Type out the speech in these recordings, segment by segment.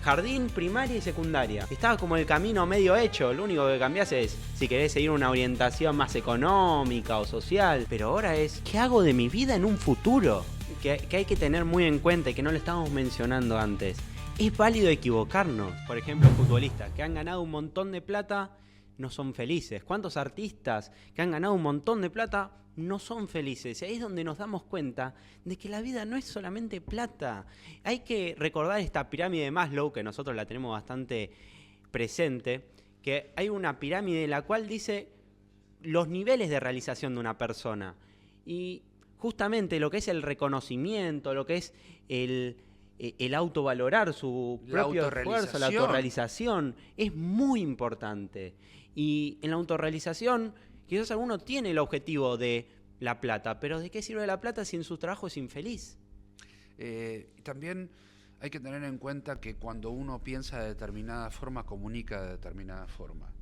jardín, primaria y secundaria. Estaba como el camino medio hecho. Lo único que cambiás es si querés seguir una orientación más económica o social. Pero ahora es, ¿qué hago de mi vida en un futuro? Que hay que tener muy en cuenta y que no lo estábamos mencionando antes. Es válido equivocarnos. Por ejemplo, futbolistas que han ganado un montón de plata no son felices. ¿Cuántos artistas que han ganado un montón de plata no son felices? Y ahí es donde nos damos cuenta de que la vida no es solamente plata. Hay que recordar esta pirámide de Maslow, que nosotros la tenemos bastante presente, que hay una pirámide en la cual dice los niveles de realización de una persona. Y justamente lo que es el reconocimiento, lo que es el autovalorar su propio esfuerzo, la autorrealización, es muy importante. Y en la autorrealización, quizás alguno tiene el objetivo de la plata, pero ¿de qué sirve la plata si en su trabajo es infeliz? También hay que tener en cuenta que cuando uno piensa de determinada forma, comunica de determinada forma.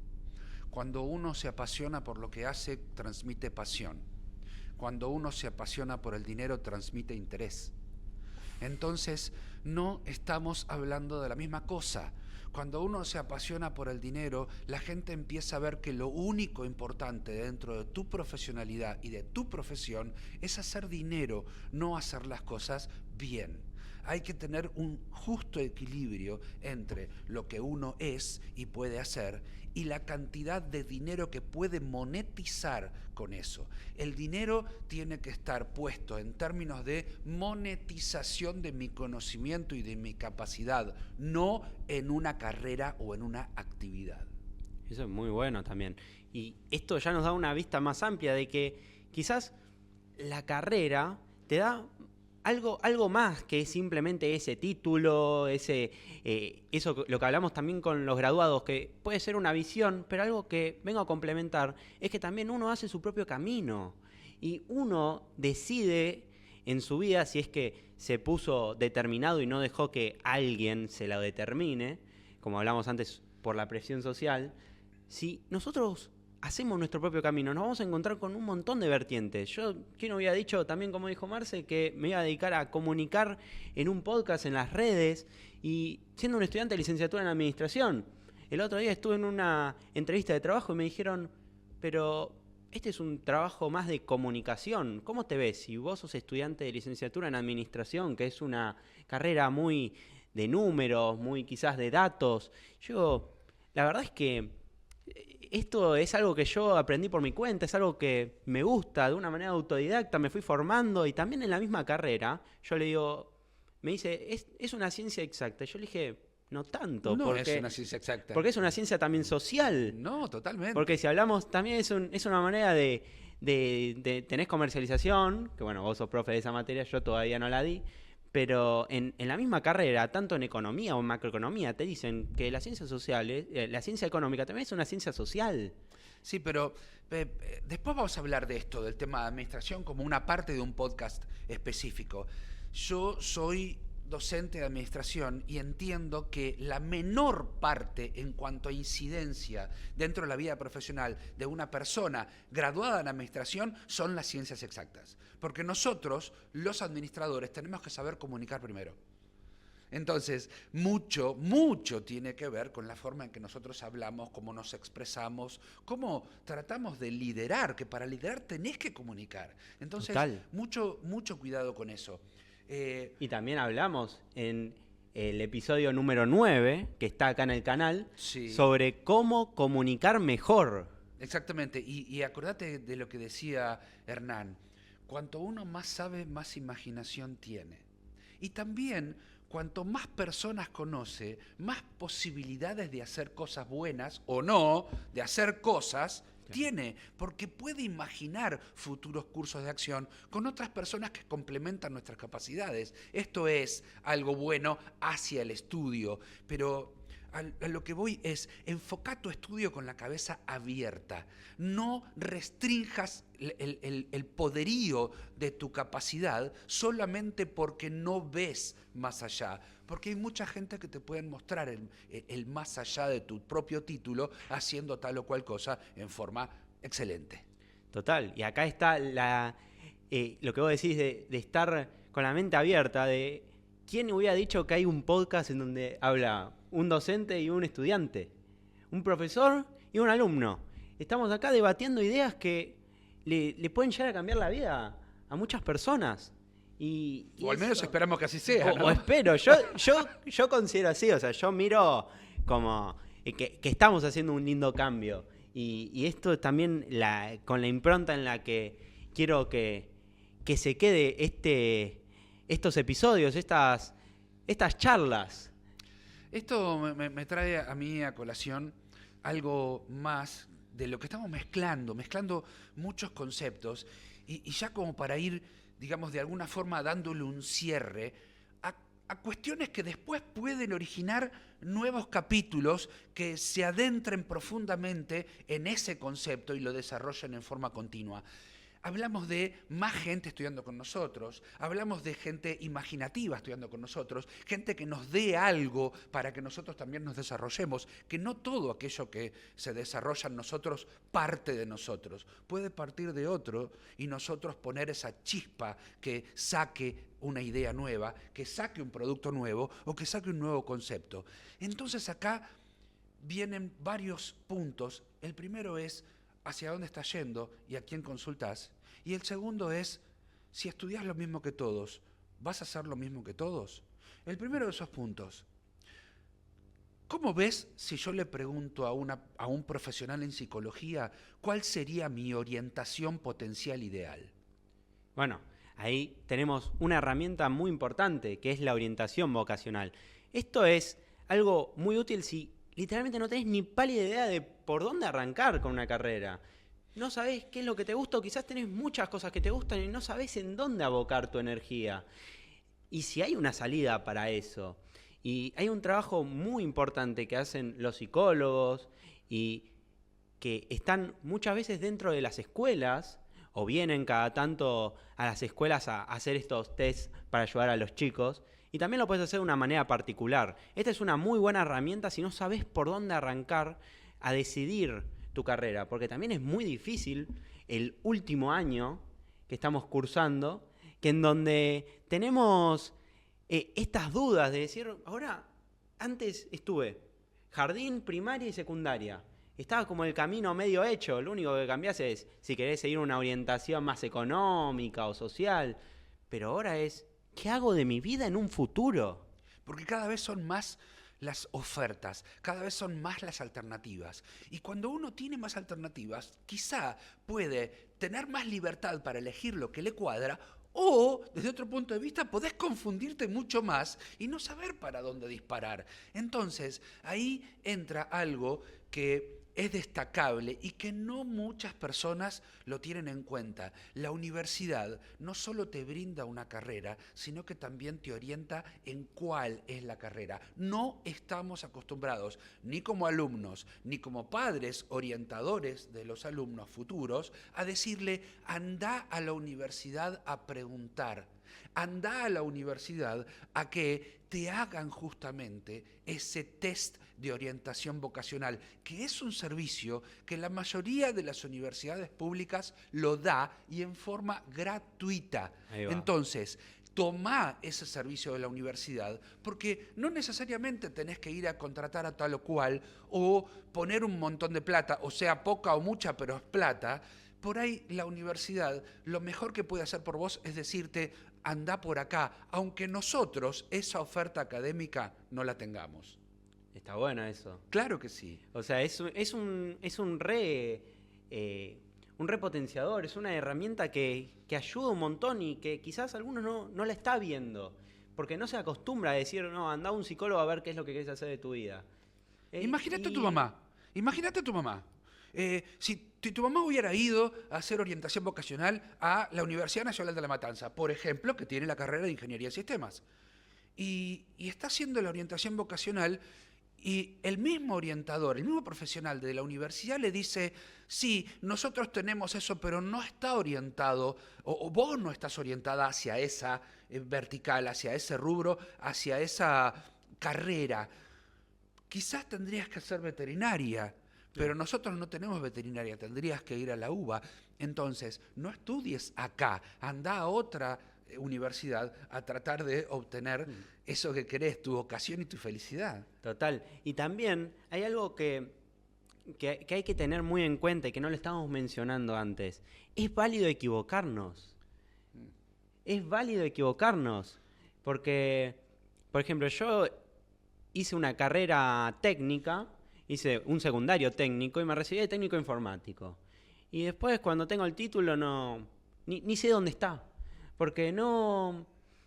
Cuando uno se apasiona por lo que hace, transmite pasión. Cuando uno se apasiona por el dinero, transmite interés. Entonces, no estamos hablando de la misma cosa. Cuando uno se apasiona por el dinero, la gente empieza a ver que lo único importante dentro de tu profesionalidad y de tu profesión es hacer dinero, no hacer las cosas bien. Hay que tener un justo equilibrio entre lo que uno es y puede hacer y la cantidad de dinero que puede monetizar con eso. El dinero tiene que estar puesto en términos de monetización de mi conocimiento y de mi capacidad, no en una carrera o en una actividad. Eso es muy bueno también. Y esto ya nos da una vista más amplia de que quizás la carrera te da algo más que simplemente ese título, eso lo que hablamos también con los graduados, que puede ser una visión, pero algo que vengo a complementar es que también uno hace su propio camino y uno decide en su vida si es que se puso determinado y no dejó que alguien se lo determine, como hablamos antes por la presión social. Si nosotros hacemos nuestro propio camino, nos vamos a encontrar con un montón de vertientes. Yo, ¿quién hubiera dicho también, como dijo Marce, que me iba a dedicar a comunicar en un podcast, en las redes, y siendo un estudiante de licenciatura en administración? El otro día estuve en una entrevista de trabajo y me dijeron, pero este es un trabajo más de comunicación. ¿Cómo te ves si vos sos estudiante de licenciatura en administración, que es una carrera muy de números, muy quizás de datos? Yo, la verdad es que esto es algo que yo aprendí por mi cuenta, es algo que me gusta, de una manera autodidacta, me fui formando y también en la misma carrera, yo le digo, me dice, es una ciencia exacta. Yo le dije, no tanto, No porque es una ciencia exacta. Porque es una ciencia también social. No, totalmente. Porque si hablamos, también es una manera de tenés comercialización, que bueno, vos sos profe de esa materia, yo todavía no la di, pero en la misma carrera, tanto en economía o en macroeconomía, te dicen que las ciencias sociales, la ciencia económica también es una ciencia social. Sí, pero después vamos a hablar de esto, del tema de administración, como una parte de un podcast específico. Yo soy docente de administración y entiendo que la menor parte en cuanto a incidencia dentro de la vida profesional de una persona graduada en administración son las ciencias exactas. Porque nosotros, los administradores, tenemos que saber comunicar primero. Entonces, mucho tiene que ver con la forma en que nosotros hablamos, cómo nos expresamos, cómo tratamos de liderar, que para liderar tenés que comunicar. Entonces, mucho cuidado con eso. Y también hablamos en el episodio número 9, que está acá en el canal, sí, sobre cómo comunicar mejor. Exactamente, y acordate de lo que decía Hernán, cuanto uno más sabe, más imaginación tiene. Y también, cuanto más personas conoce, más posibilidades de hacer cosas buenas o no, de hacer cosas, tiene, porque puede imaginar futuros cursos de acción con otras personas que complementan nuestras capacidades. Esto es algo bueno hacia el estudio, pero a lo que voy es, enfoca tu estudio con la cabeza abierta. No restrinjas el poderío de tu capacidad solamente porque no ves más allá. Porque hay mucha gente que te puede mostrar el más allá de tu propio título haciendo tal o cual cosa en forma excelente. Total, y acá está lo que vos decís de estar con la mente abierta, de ¿quién hubiera dicho que hay un podcast en donde habla un docente y un estudiante? Un profesor y un alumno. Estamos acá debatiendo ideas que le pueden llegar a cambiar la vida a muchas personas. O al menos esperamos que así sea, ¿no? O espero, yo considero así, o sea, yo miro como que estamos haciendo un lindo cambio. Y esto también con la impronta en la que quiero que se quede estos episodios, estas charlas. Esto me trae a mí a colación algo más de lo que estamos mezclando muchos conceptos y ya como para ir, digamos, de alguna forma dándole un cierre a cuestiones que después pueden originar nuevos capítulos que se adentren profundamente en ese concepto y lo desarrollen en forma continua. Hablamos de más gente estudiando con nosotros, hablamos de gente imaginativa estudiando con nosotros, gente que nos dé algo para que nosotros también nos desarrollemos, que no todo aquello que se desarrolla en nosotros parte de nosotros, puede partir de otro y nosotros poner esa chispa que saque una idea nueva, que saque un producto nuevo o que saque un nuevo concepto. Entonces acá vienen varios puntos. El primero es hacia dónde estás yendo y a quién consultás. Y el segundo es, si estudias lo mismo que todos, ¿vas a hacer lo mismo que todos? El primero de esos puntos. ¿Cómo ves si yo le pregunto a un profesional en psicología cuál sería mi orientación potencial ideal? Bueno, ahí tenemos una herramienta muy importante, que es la orientación vocacional. Esto es algo muy útil si literalmente no tenés ni pálida idea de por dónde arrancar con una carrera. No sabés qué es lo que te gusta o quizás tenés muchas cosas que te gustan y no sabés en dónde abocar tu energía. Y si hay una salida para eso, y hay un trabajo muy importante que hacen los psicólogos y que están muchas veces dentro de las escuelas o vienen cada tanto a las escuelas a hacer estos tests para ayudar a los chicos. Y también lo puedes hacer de una manera particular. Esta es una muy buena herramienta si no sabes por dónde arrancar a decidir tu carrera, porque también es muy difícil el último año que estamos cursando, que en donde tenemos estas dudas de decir, ahora, antes estuve jardín, primaria y secundaria. Estaba como el camino medio hecho, lo único que cambiás es si querés seguir una orientación más económica o social, pero ahora es, ¿qué hago de mi vida en un futuro? Porque cada vez son más las ofertas, cada vez son más las alternativas. Y cuando uno tiene más alternativas, quizá puede tener más libertad para elegir lo que le cuadra, o, desde otro punto de vista, podés confundirte mucho más y no saber para dónde disparar. Entonces, ahí entra algo que es destacable y que no muchas personas lo tienen en cuenta. La universidad no solo te brinda una carrera, sino que también te orienta en cuál es la carrera. No estamos acostumbrados, ni como alumnos, ni como padres orientadores de los alumnos futuros, a decirle, anda a la universidad a preguntar. Anda a la universidad a que te hagan justamente ese test de orientación vocacional, que es un servicio que la mayoría de las universidades públicas lo da y en forma gratuita. Entonces, tomá ese servicio de la universidad, porque no necesariamente tenés que ir a contratar a tal o cual o poner un montón de plata, o sea, poca o mucha, pero es plata. Por ahí la universidad lo mejor que puede hacer por vos es decirte, anda por acá, aunque nosotros esa oferta académica no la tengamos. Está bueno eso. Claro que sí. O sea, es un repotenciador, es una herramienta que ayuda un montón y que quizás algunos no la está viendo, porque no se acostumbra a decir, no, anda a un psicólogo a ver qué es lo que querés hacer de tu vida. Imagínate a tu mamá. Si tu mamá hubiera ido a hacer orientación vocacional a la Universidad Nacional de La Matanza, por ejemplo, que tiene la carrera de Ingeniería en Sistemas, y está haciendo la orientación vocacional y el mismo orientador, el mismo profesional de la universidad le dice, sí, nosotros tenemos eso, pero no está orientado, o vos no estás orientada hacia esa vertical, hacia ese rubro, hacia esa carrera. Quizás tendrías que ser veterinaria, pero nosotros no tenemos veterinaria, tendrías que ir a la UBA. Entonces, no estudies acá, anda a otra universidad a tratar de obtener eso que querés, tu vocación y tu felicidad. Total. Y también hay algo que hay que tener muy en cuenta y que no lo estábamos mencionando antes. Es válido equivocarnos. Es válido equivocarnos. Porque, por ejemplo, yo hice una carrera técnica, hice un secundario técnico y me recibí de técnico informático. Y después, cuando tengo el título, ni sé dónde está. Porque no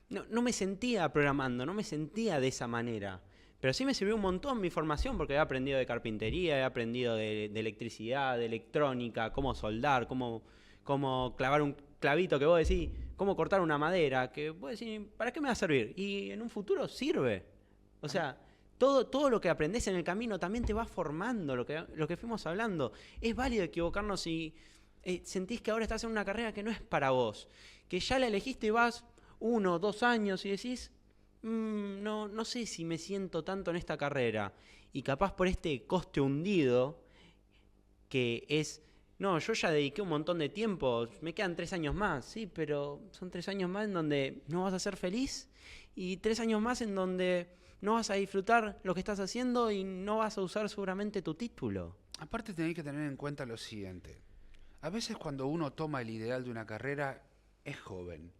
me sentía programando, no me sentía de esa manera. Pero sí me sirvió un montón mi formación porque he aprendido de carpintería, he aprendido de electricidad, de electrónica, cómo soldar, cómo clavar un clavito que vos decís, cómo cortar una madera, que vos decís, ¿para qué me va a servir? Y en un futuro sirve. O sea, todo lo que aprendés en el camino también te va formando, lo que fuimos hablando. Es válido equivocarnos si sentís que ahora estás en una carrera que no es para vos, que ya la elegiste y vas 1 o 2 años y decís, no sé si me siento tanto en esta carrera. Y capaz por este coste hundido, que es, no, yo ya dediqué un montón de tiempo, me quedan 3 años más, sí, pero son 3 años más en donde no vas a ser feliz y 3 años más en donde no vas a disfrutar lo que estás haciendo y no vas a usar seguramente tu título. Aparte tenés que tener en cuenta lo siguiente. A veces cuando uno toma el ideal de una carrera, es joven.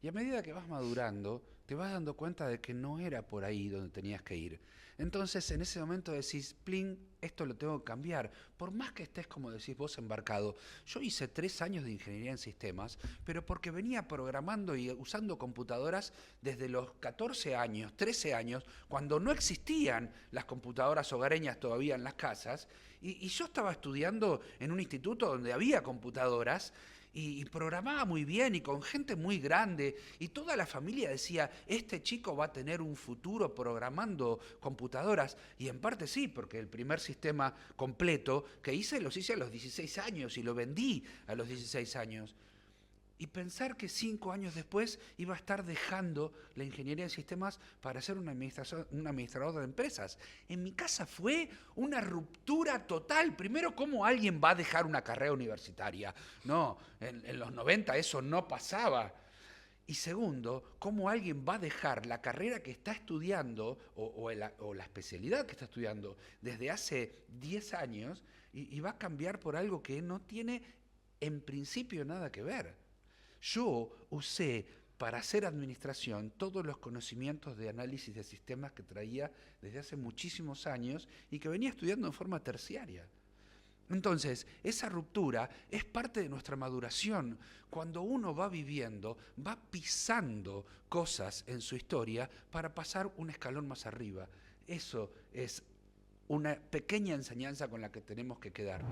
Y a medida que vas madurando, te vas dando cuenta de que no era por ahí donde tenías que ir. Entonces, en ese momento decís, plin, esto lo tengo que cambiar. Por más que estés, como decís vos, embarcado. Yo hice 3 años de ingeniería en sistemas, pero porque venía programando y usando computadoras desde los 14 años, 13 años, cuando no existían las computadoras hogareñas todavía en las casas, y yo estaba estudiando en un instituto donde había computadoras, y programaba muy bien y con gente muy grande y toda la familia decía, este chico va a tener un futuro programando computadoras, y en parte sí, porque el primer sistema completo que hice los hice a los 16 años y lo vendí a los 16 años. Y pensar que 5 años después iba a estar dejando la ingeniería en sistemas para ser un administrador de empresas. En mi casa fue una ruptura total. Primero, ¿cómo alguien va a dejar una carrera universitaria? No, en los 90 eso no pasaba. Y segundo, ¿cómo alguien va a dejar la carrera que está estudiando o la especialidad que está estudiando desde hace 10 años y va a cambiar por algo que no tiene en principio nada que ver? Yo usé para hacer administración todos los conocimientos de análisis de sistemas que traía desde hace muchísimos años y que venía estudiando en forma terciaria. Entonces, esa ruptura es parte de nuestra maduración. Cuando uno va viviendo, va pisando cosas en su historia para pasar un escalón más arriba. Eso es una pequeña enseñanza con la que tenemos que quedarnos.